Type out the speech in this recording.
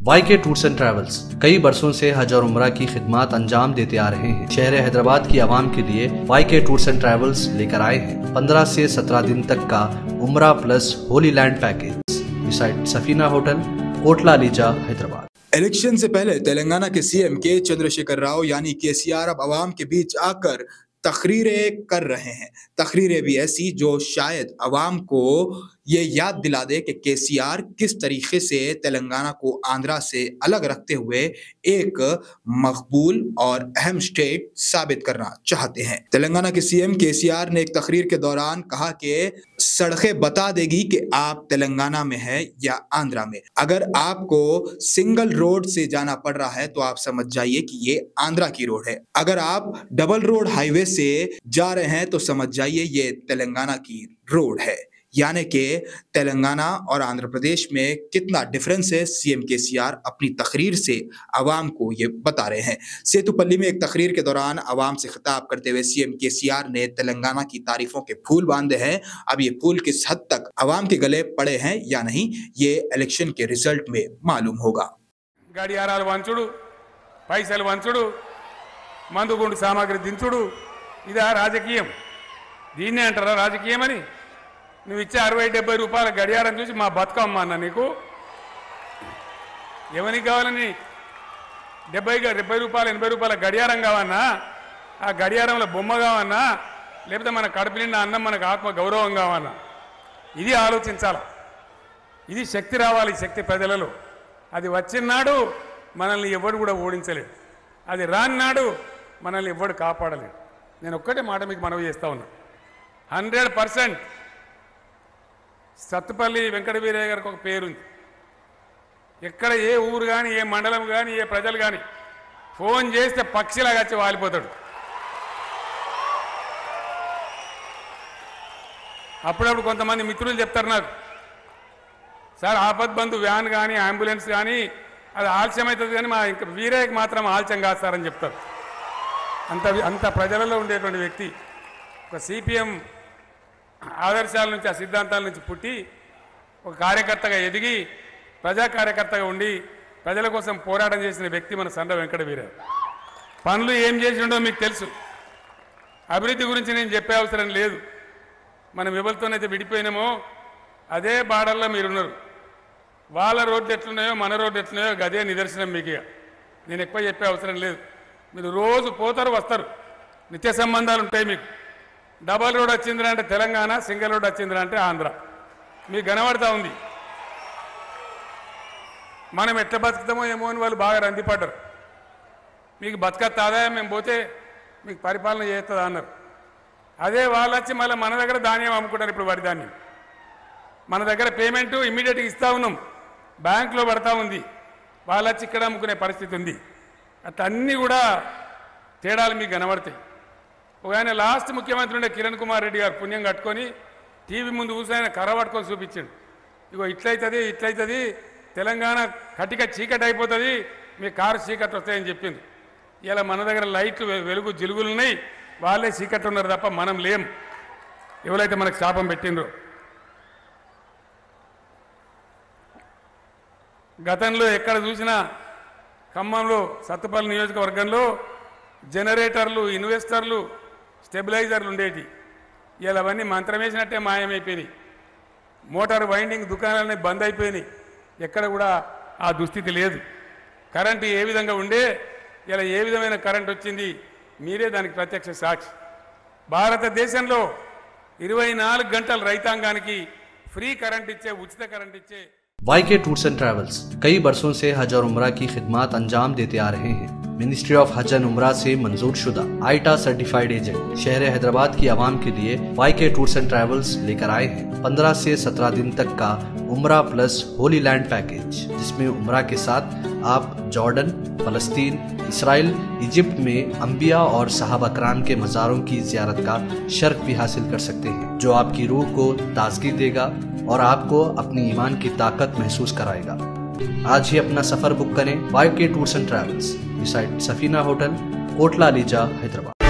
YK tours and travels कई बरसों से हज और उम्रा की खिदमत अंजाम देते आ रहे हैं। शहर हैदराबाद की आवाम के लिए YK टूर्स एंड ट्रैवल्स लेकर आए हैं 15 से 17 दिन तक का उम्रा plus Holi land package beside Safina hotel, Kotla Lisa, Hyderabad. Election से पहले तेलंगाना के सीएम के चंद्रशेखर राव यानी केसीआर अब आवाम के बीच आकर तकरीरें कर रहे हैं। तकरीरें भी ऐसी जो शायद अवाम को ये याद दिला दे कि केसीआर किस तरीके से तेलंगाना को आंध्रा से अलग रखते हुए एक मकबूल और अहम स्टेट साबित करना चाहते हैं। तेलंगाना के सीएम केसीआर ने एक तकरीर के दौरान कहा कि सड़कें बता देगी कि आप तेलंगाना में है या आंध्रा में। अगर आपको सिंगल रोड से जाना पड़ रहा है तो आप समझ जाइए कि ये आंध्रा की रोड है। अगर आप डबल रोड हाईवे से जा रहे हैं तो समझ जाइए ये तेलंगाना की रोड है। यानी कि तेलंगाना और आंध्र प्रदेश में कितना डिफरेंस है, सीएम केसीआर अपनी तकरीर से आवाम को ये बता रहे हैं। सेतुपल्ली में एक तकरीर के दौरान आवाम से खिताब करते हुए सीएम केसीआर ने तेलंगाना की तारीफों के फूल बांधे हैं। अब ये फूल किस हद तक आवाम के गले पड़े हैं या नहीं, ये इलेक्शन के रिजल्ट में मालूम होगा। గడియారాలు వంచుడు, పైసలు వంచుడు, మందుగుండు సామాగ్రి దించుడు, ఇదా రాజకీయం? దీన్నే అంటారా రాజకీయం అని? నువ్వు ఇచ్చే 60-70 రూపాయల గడియారం చూసి మా బతుకమ్మ అన్న నీకు ఎవరికి కావాలని 70 రూపాయలు 80 రూపాయల గడియారం కావన్నా, ఆ గడియారంలో బొమ్మ కావన్నా, లేకపోతే మన కడుపు నిండా అన్నం మనకు ఆత్మ గౌరవం కావన్నా? ఇది ఆలోచించాలి. ఇది శక్తి రావాలి, శక్తి ప్రజలలో. అది వచ్చినాడు మనల్ని ఎవడు కూడా ఓడించలేడు, అది రాన్నాడు మనల్ని ఎవడు కాపాడలేడు. నేను ఒక్కటే మాట మీకు మనవి చేస్తా ఉన్నా, 100% సత్తుపల్లి వెంకట వీరయ్య గారికి ఒక పేరుంది. ఎక్కడ ఏ ఊరు కానీ, ఏ మండలం కానీ, ఏ ప్రజలు కానీ ఫోన్ చేస్తే పక్షిలాగా వచ్చి వాలిపోతాడు. అప్పుడప్పుడు కొంతమంది మిత్రులు చెప్తారు నాకు, సార్ ఆపద్ బంధు వ్యాన్ కానీ అంబులెన్స్ కానీ అది ఆలస్యం అవుతుంది కానీ మా ఇంకా వీరయ్యకి మాత్రం ఆలస్యం కాదు సార్ అని చెప్తారు. అంత ప్రజలలో ఉండేటువంటి వ్యక్తి, ఒక సిపిఎం ఆదర్శాల నుంచి, ఆ సిద్ధాంతాల నుంచి పుట్టి ఒక కార్యకర్తగా ఎదిగి ప్రజా కార్యకర్తగా ఉండి ప్రజల కోసం పోరాటం చేసిన వ్యక్తి మన సండ్ర వెంకట వీరయ్య. పనులు ఏం చేసిండో మీకు తెలుసు. అభివృద్ధి గురించి నేను చెప్పే అవసరం లేదు. మనం ఎవరితోనైతే విడిపోయినామో అదే బాడల్లో మీరున్నారు. వాళ్ళ రోడ్లు ఎట్లున్నాయో మన రోడ్లు ఎట్లున్నాయో అదే నిదర్శనం. మీకు నేను ఎక్కువ చెప్పే అవసరం లేదు. మీరు రోజు పోతారు వస్తారు, నిత్య సంబంధాలు ఉంటాయి మీకు. డబల్ రోడ్ వచ్చిందిరా అంటే తెలంగాణ, సింగిల్ రోడ్ వచ్చిందిరా అంటే ఆంధ్ర. మీకు కనబడతా ఉంది. మనం ఎట్లా బతుకుతామో ఏమో అని వాళ్ళు బాగా రందిపడ్డారు. మీకు బతకత్త ఆదాయం మేము పోతే మీకు పరిపాలన చేస్తుందా అన్నారు. అదే వాళ్ళు వచ్చి మళ్ళీ మన దగ్గర ధాన్యం అమ్ముకుంటారు. ఇప్పుడు వరి ధాన్యం మన దగ్గర పేమెంటు ఇమ్మీడియట్గా ఇస్తూ ఉన్నాం, బ్యాంకులో పడతా ఉంది. వాళ్ళు వచ్చి ఇక్కడ అమ్ముకునే పరిస్థితి ఉంది. అట్లా అన్నీ కూడా తేడాలు మీకు కనబడతాయి. ఒక ఆయన లాస్ట్ ముఖ్యమంత్రి ఉండే కిరణ్ కుమార్ రెడ్డి గారు పుణ్యం కట్టుకొని టీవీ ముందు కూర్చొని ఆయన కర్ర పట్టుకొని చూపించాడు. ఇగో ఇట్లయితుంది తెలంగాణ కటిక చీకటి అయిపోతుంది, మీ కారు చీకట్లు వస్తాయని చెప్పింది. ఇలా మన దగ్గర లైట్లు వెలుగు జిలుగులు ఉన్నాయి, వాళ్ళే చీకట్లు ఉన్నారు తప్ప మనం లేం. ఎవరైతే మనకు శాపం పెట్టిండ్రో. గతంలో ఎక్కడ చూసినా ఖమ్మంలో సత్తుపల్లి నియోజకవర్గంలో జనరేటర్లు, ఇన్వెస్టర్లు, స్టెబిలైజర్లు ఉండేవి. ఇలా అవన్నీ మంత్రం వేసినట్టే మాయమైపోయినాయి. మోటార్ వైండింగ్ దుకాణాలన్నీ బంద్ అయిపోయినాయి. ఎక్కడ కూడా ఆ దుస్థితి లేదు. కరెంటు ఏ విధంగా ఉండే ఇలా ఏ విధమైన కరెంట్ వచ్చింది, మీరే దానికి ప్రత్యక్ష సాక్షి. భారతదేశంలో 24 గంటలు రైతాంగానికి ఫ్రీ కరెంట్ ఇచ్చే, ఉచిత కరెంట్ ఇచ్చే YK टूर्स एंड ट्रैवल्स कई बरसों से हज और उम्रा की खिदमत अंजाम देते आ रहे हैं। मिनिस्ट्री ऑफ हज एंड उम्रा से मंजूर शुदा आईटा सर्टिफाइड एजेंट शहर हैदराबाद की आवाम के लिए YK टूर्स एंड ट्रैवल्स लेकर आए हैं 15 से 17 दिन तक का उम्रा प्लस होली लैंड पैकेज, जिसमें उम्रा के साथ आप जॉर्डन, फलस्तीन, इसराइल, इजिप्ट में अंबिया और सहाबा कराम के मज़ारों की ज़ियारत का शर्फ भी हासिल कर सकते हैं, जो आपकी रूह को ताजगी देगा और आपको अपनी ईमान की ताकत महसूस कराएगा। आज ही अपना सफर बुक करें YK tours and travels beside Safina hotel, Kotla Lisa, Hyderabad.